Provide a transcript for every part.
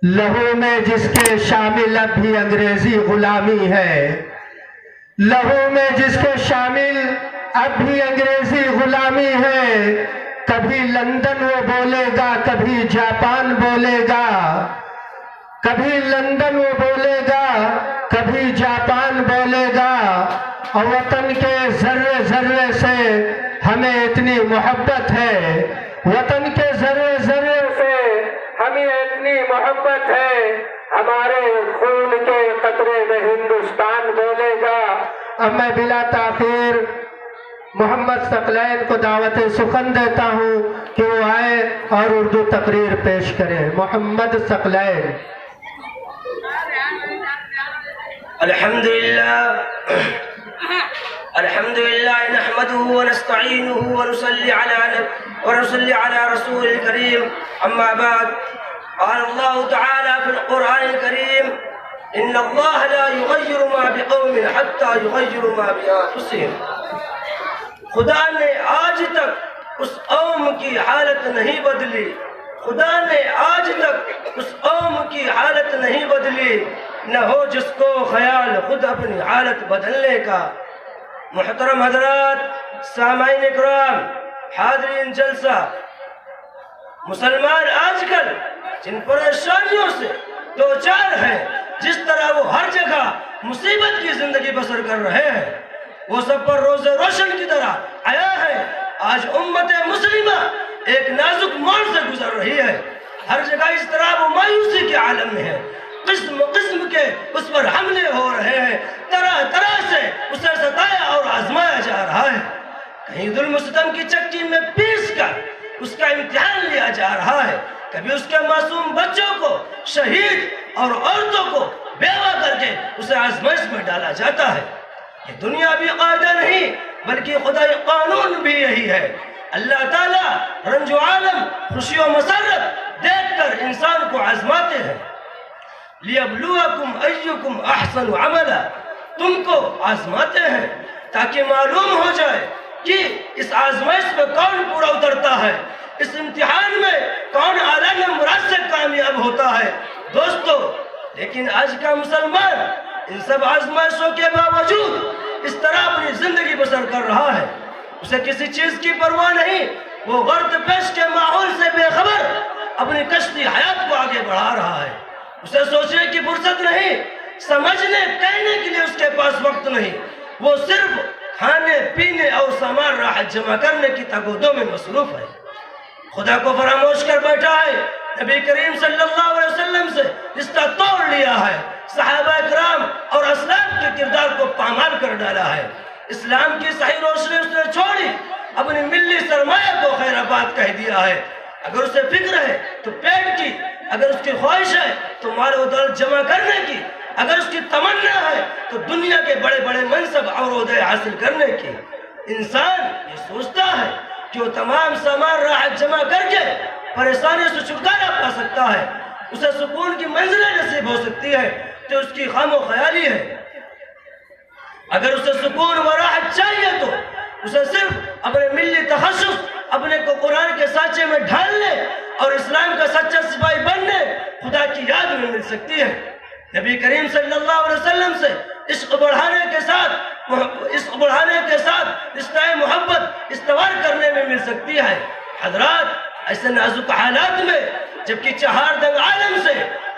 لہو میں جس کے شامل اب بھی انگریزی غلامی ہے، لہو میں جس کے شامل اب بھی انگریزی غلامی ہے، کبھی لندن وہ بولے گا کبھی جاپان بولے گا، کبھی لندن وہ بولے گا کبھی جاپان بولے گا، اور وطن کے ذرے ذرے سے ہمیں اتنی محبت ہے، وطن کے ذرے ذرے سے ہمیں اتنی محبت ہے، ہمارے خون کے قطرے میں ہندوستان بولے گا۔ اب میں بلا تاخیر محمد ثقلین کو دعوت سخن دیتا ہوں کہ وہ آئے اور اردو تقریر پیش کریں۔ محمد ثقلین۔ الحمدللہ نحمده ونستعینه ونصلي على رسول الكريم اما بعد قال الله تعالى في القرآن الكريم ان الله لا يغير ما بقوم حتى يغيروا ما بأنفسهم۔ خدا نے آج تک اس قوم کی حالت نہیں بدلی، خدا نے آج تک اس قوم کی حالت نہیں بدلی، نہ ہو جس کو خیال خود اپنی حالت بدلنے کا۔ محترم حضرات، سامعین اکرام، حاضرین جلسہ، مسلمان آج کل جن پریشانیوں سے دوچار ہیں، جس طرح وہ ہر جگہ مصیبت کی زندگی بسر کر رہے ہیں، وہ سب پر روز روشن کی طرح آیا ہے۔ آج امت مسلمہ ایک نازک موڑ سے گزر رہی ہے، ہر جگہ اضطراب و مایوسی کے عالم میں ہے، قسم قسم کے اس پر حملے ہو رہے ہیں، طرح طرح سے اسے ستایا اور آزمایا جا رہا ہے، کہیں ظلم و ستم کی چکی میں پیس کر اس کا امتحان لیا جا رہا ہے، کبھی اس کے معصوم بچوں کو شہید اور عورتوں کو بیوہ کر کے اسے آزمائش میں ڈالا جاتا ہے۔ یہ دنیا بھی قاعدہ نہیں بلکہ خدائی قانون بھی یہی ہے۔ اللہ تعالیٰ رنج و عالم، خوشی و مسرت دیکھ کر انسان کو آزماتے ہیں۔ لِيَبْلُوَكُمْ أَيُّكُمْ أَحْسَنُ عَمَلًا، تم کو آزماتے ہیں تاکہ معلوم ہو جائے کہ اس آزمائش میں کون پورا اترتا ہے، اس امتحان میں کون اعلیٰ نمبرات سے کامیاب ہوتا ہے۔ دوستو، لیکن آج کا مسلمان ان سب آزمائشوں کے باوجود اس طرح اپنی زندگی بسر کر رہا ہے، اسے کسی چیز کی پرواہ نہیں، وہ غرق پیش کے ماحول سے بے خبر اپنی کشتی حیات کو آگے بڑھا رہا ہے، اسے سوچنے کی فرصت نہیں، سمجھنے کہنے کے لیے اس کے پاس وقت نہیں، وہ صرف کھانے پینے اور سامان راحت جمع کرنے کی تگودوں میں مصروف ہے، خدا کو فراموش کر بیٹھا ہے، نبی کریم صلی اللہ علیہ وسلم سے رشتہ توڑ لیا ہے، صحابہ اکرام اور اسلاف کے کردار کو پامال کر ڈالا ہے، اسلام کی صحیح روشنی اس نے چھوڑی، اپنی ملی سرمایہ کو خیر آباد کہہ دیا ہے۔ اگر اسے فکر ہے تو پیٹ کی، اگر اس کی خواہش ہے تو مال و دولت جمع کرنے کی، اگر اس کی تمنا ہے تو دنیا کے بڑے بڑے منصب اور عہدے حاصل کرنے کی، انسان یہ سوچتا ہے کہ وہ تمام سامان راحت جمع کر کے پریشانی سے چھٹکارا پا سکتا ہے، اسے سکون کی منزلیں نصیب ہو سکتی ہے، تو اس کی خام و خیالی ہے۔ اگر اسے سکون و راحت چاہیے تو اسے صرف اپنے ملی تخصص، اپنے کو قرآن کے سانچے میں ڈھالنے اور اسلام کا سچا سپاہی بننے خدا کی یاد میں مل سکتی ہے۔ نبی کریم صلی اللہ علیہ وسلم سے عشق بڑھانے کے ساتھ رشتہ محبت استوار کرنے میں مل سکتی ہے۔ حضرات، ایسے نازک حالات میں جبکہ چہار دنگ عالم سے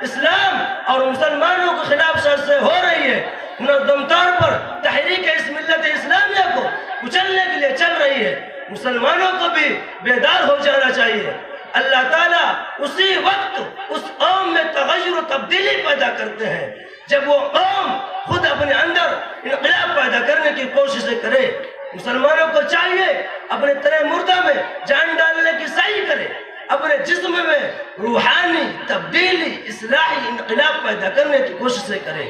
اسلام اور مسلمانوں کے خلاف سازشیں ہو رہی ہے، منظم طور پر تحریک اس ملت اسلامیہ کو کچلنے کے لیے چل رہی ہے، مسلمانوں کو بھی بیدار ہو جانا چاہیے۔ اللہ تعالیٰ اسی وقت اس قوم میں تغیر و تبدیلی پیدا کرتے ہیں جب وہ قوم خود اپنے اندر انقلاب پیدا کرنے کی کوششیں کرے۔ مسلمانوں کو چاہیے اپنے تن مردہ میں جان ڈالنے کی سعی کرے، اپنے جسم میں روحانی تبدیلی، اصلاحی انقلاب پیدا کرنے کی کوششیں کرے۔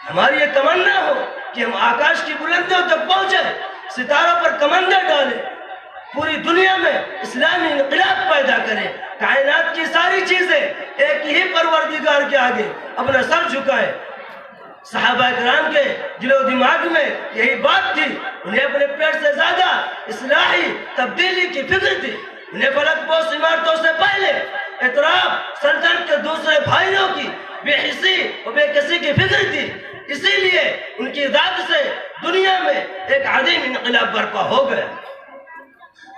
ہماری یہ تمنا ہو کہ ہم آکاش کی بلندیوں تک پہنچے، ستاروں پر کمندیں ڈالیں، پوری دنیا میں اسلامی انقلاب پیدا کریں، کائنات کی ساری چیزیں ایک ہی پروردگار کے آگے اپنا سر جھکائیں۔ صحابہ اکرام کے دل و دماغ میں یہی بات تھی، انہیں اپنے پیٹ سے زیادہ اصلاحی تبدیلی کی فکر تھی، انہیں فلک پوش عمارتوں سے پہلے اعتراف سلطنت کے دوسرے بھائیوں کی بے حسی اور بے کسی کی فکر تھی، اسی لیے ان کی ذات سے دنیا میں ایک عظیم انقلاب برپا ہو گیا۔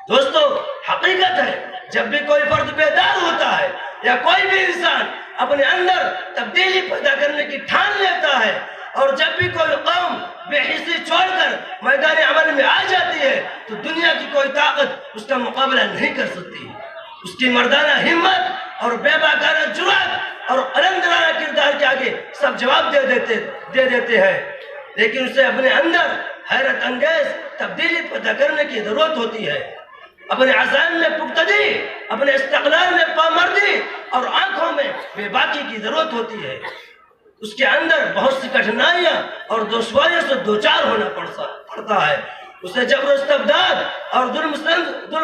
دوستو، حقیقت ہے جب بھی کوئی فرد بیدار ہوتا ہے یا کوئی بھی انسان اپنے اندر تبدیلی پیدا کرنے کی ٹھان لیتا ہے، اور جب بھی کوئی قوم بے حسی چھوڑ کر میدان عمل میں آ جاتی ہے تو دنیا کی کوئی طاقت اس کا مقابلہ نہیں کر سکتی۔ اس کی مردانہ ہمت اور بے باکانہ جرأت اور قلندرانہ کردار کے آگے سب جواب دے دیتے ہیں، لیکن اسے اپنے اندر حیرت انگیز تبدیلی پیدا کرنے کی ضرورت ہوتی ہے۔ اپنے عزائم میں پختگی، اپنے استقلال میں پامردی اور آنکھوں میں بے باکی کی ضرورت ہوتی ہے۔ اس کے اندر بہت سی کٹھنائیاں اور دشواریوں سے دوچار ہونا پڑتا ہے۔ اسے جبر و استبداد اور ظلم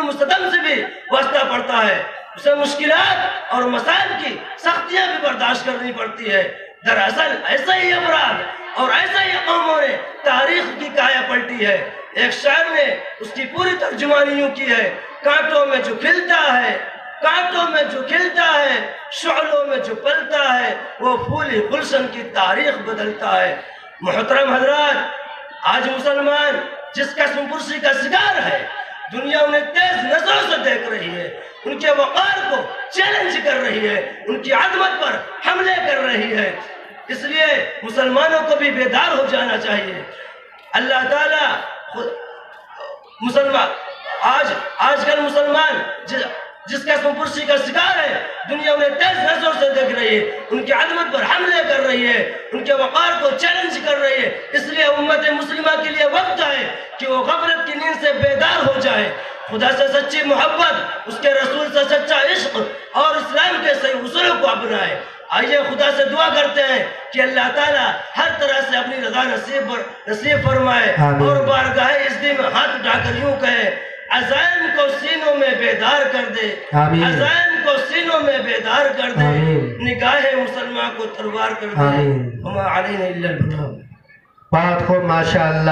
و ستم سے بھی واسطہ پڑتا ہے۔ اسے مشکلات اور مسائل کی سختیاں بھی برداشت کرنی پڑتی ہے۔ دراصل ایسا ہی افراد اور ایسا ہی قوموں نے تاریخ کی کایا پلٹی ہے۔ ایک شاعر نے اس کی پوری ترجمانی یوں کی ہے: کانٹوں میں جو کھلتا ہے، کانٹوں میں جو کھلتا ہے، شعلوں میں جو پلتا ہے، وہ پھول گلشن کی تاریخ بدلتا ہے۔ محترم حضرات، آج مسلمان جس قسم پرسی کا شکار ہے، دنیا انہیں تیز نظروں سے دیکھ رہی ہے، ان کے وقار کو چیلنج کر رہی ہے، ان کی عظمت پر حملے کر رہی ہے۔ اس لیے مسلمانوں کو بھی بیدار ہو جانا چاہیے۔ اللہ تعالیٰ آج کل مسلمان جس قسم پرسی کا شکار ہے، دنیا انہیں تیز نظروں سے دیکھ رہی ہے، ان کی عظمت پر حملے کر رہی ہے، ان کے وقار کو چیلنج کر رہی ہے۔ اس لیے امت مسلمہ کے لیے وقت ہے کہ وہ غفلت کی نیند سے بیدار ہو جائے، خدا سے سچی محبت، اس کے رسول سے سچا عشق اور اسلام کے صحیح اصولوں کو اپنائے۔ آئیے خدا سے دعا کرتے ہیں کہ اللہ تعالیٰ ہر طرح سے اپنی رضا نصیب فرمائے، اور بارگاہ عزت میں ہاتھ اٹھا کر یوں کہے: عزائم کو سینوں میں بیدار کر دے، عزائم کو سینوں میں بیدار کر دے، نگاہ مسلمان کو تروار کر دے۔ وما علینا الا البلاغ۔ بات کو ماشاءاللہ